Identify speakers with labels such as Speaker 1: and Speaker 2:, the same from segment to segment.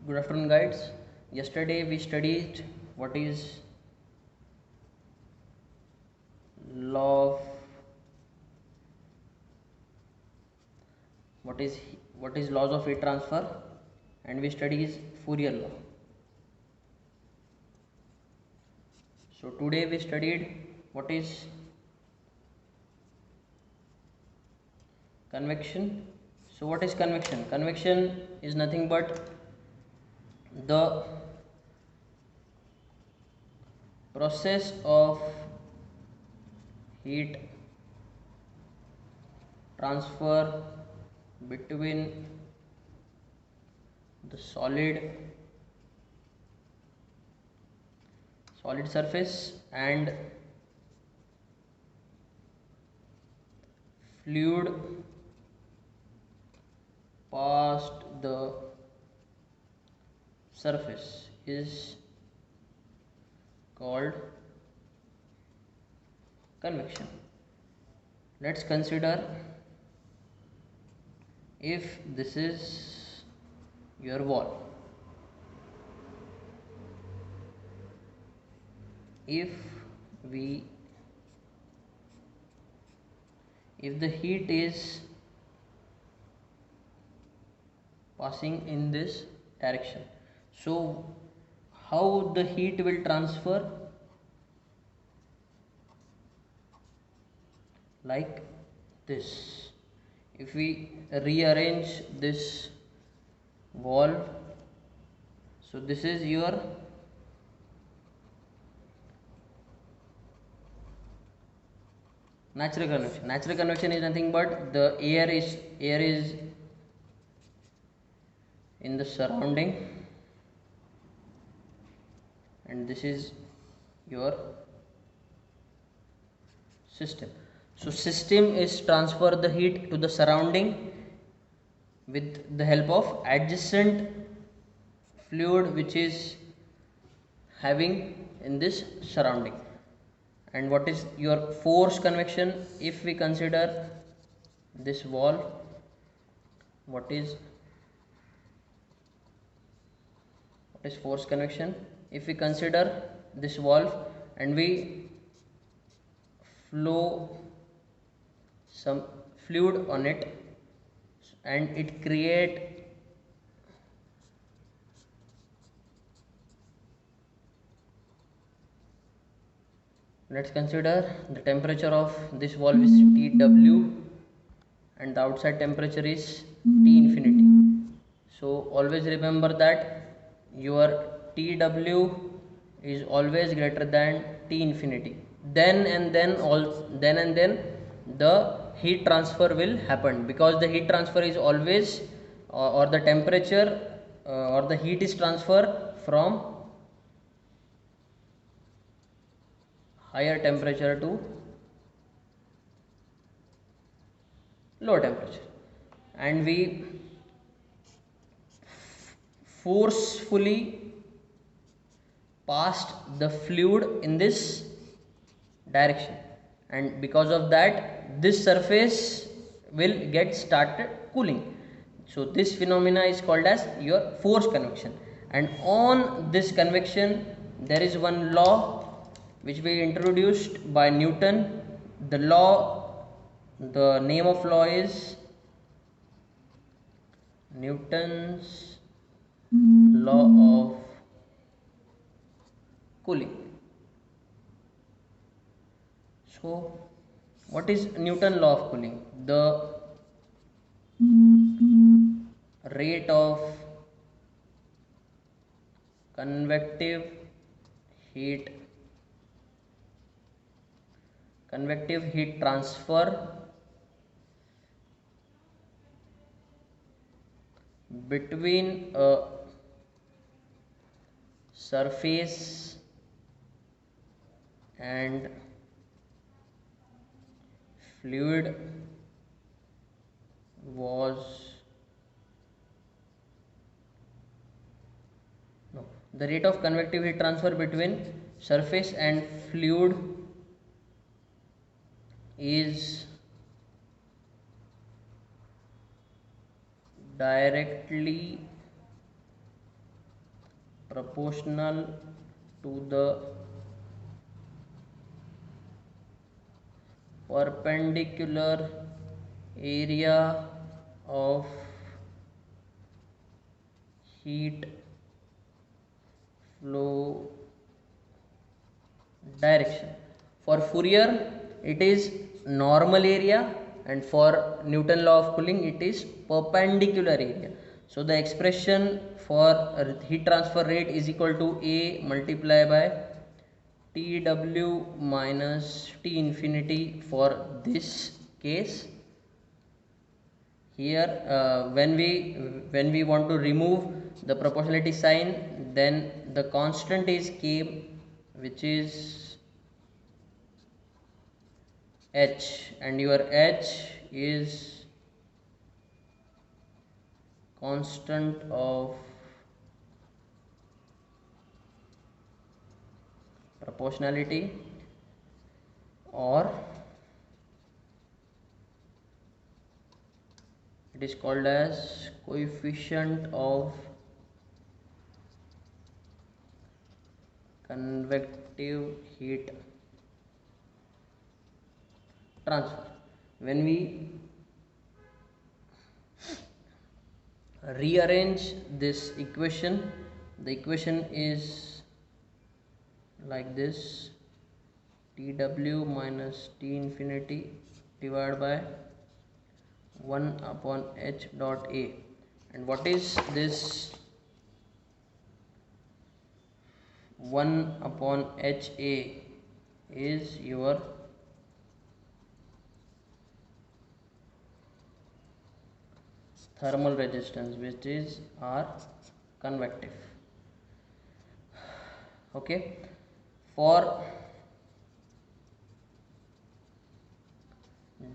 Speaker 1: Good afternoon, guys. Yesterday we studied what is law of what is laws of heat transfer, and we studied Fourier law. So today we studied what is convection. So what is convection? Convection is nothing but the process of heat transfer between the solid surface and fluid past the surface is called convection. Let's consider if this is your wall. If the heat is passing in this direction, so how the heat will transfer? Like this. If we rearrange this wall, so this is your natural convection. Natural convection is nothing but the air is in the surrounding, and this is your system. So system is transfer the heat to the surrounding with the help of adjacent fluid which is having in this surrounding. And what is your force convection? If we consider this wall, what is force convection? If we consider this wall and we flow some fluid on it, and it create let's consider the temperature of this wall is Tw and the outside temperature is T infinity. So always remember that your Tw is always greater than T infinity. Then and then the heat transfer will happen, because the heat transfer is always or the temperature or the heat is transferred from higher temperature to lower temperature, and we forcefully passed the fluid in this direction, and because of that this surface will get started cooling. So this phenomena is called as your force convection. And on this convection there is one law which we introduced by Newton. The name of law is Newton's law of cooling. So what is Newton law of cooling? The rate of convective heat transfer between a surface and fluid was the rate of convective heat transfer between surface and fluid is directly proportional to the perpendicular area of heat flow direction. For Fourier it is normal area, and for Newton law of cooling it is perpendicular area. So the expression for heat transfer rate is equal to A multiplied by TW minus T infinity for this case. Here when we want to remove the proportionality sign, then the constant is K, which is H, and your H is constant of proportionality, or it is called as coefficient of convective heat transfer. When we rearrange this equation, the equation is like this: Tw minus T infinity divided by 1 upon H dot A. And what is this 1 upon HA? Is your thermal resistance, which is R convective. Okay, for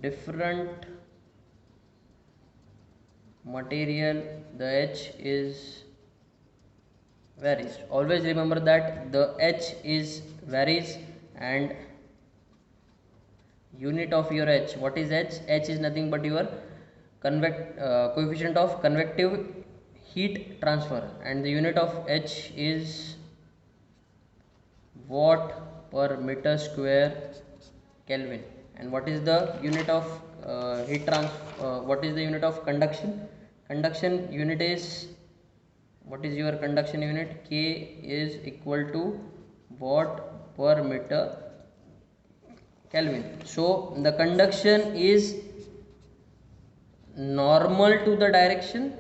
Speaker 1: different material the H is varies. Always remember that the H is varies, and unit of your H, what is H? H is nothing but your coefficient of convective heat transfer, and the unit of H is watt per meter square Kelvin. And what is the unit of what is the unit of conduction? Conduction unit is, what is your conduction unit? K is equal to watt per meter Kelvin. So the conduction is normal to the direction,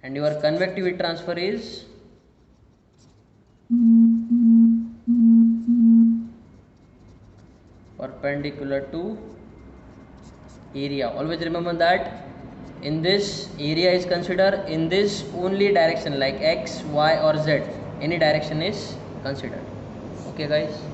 Speaker 1: and your convective heat transfer is perpendicular to area. Always remember that in this area is considered in this only direction, like X, Y or Z. Any direction is considered. Okay guys.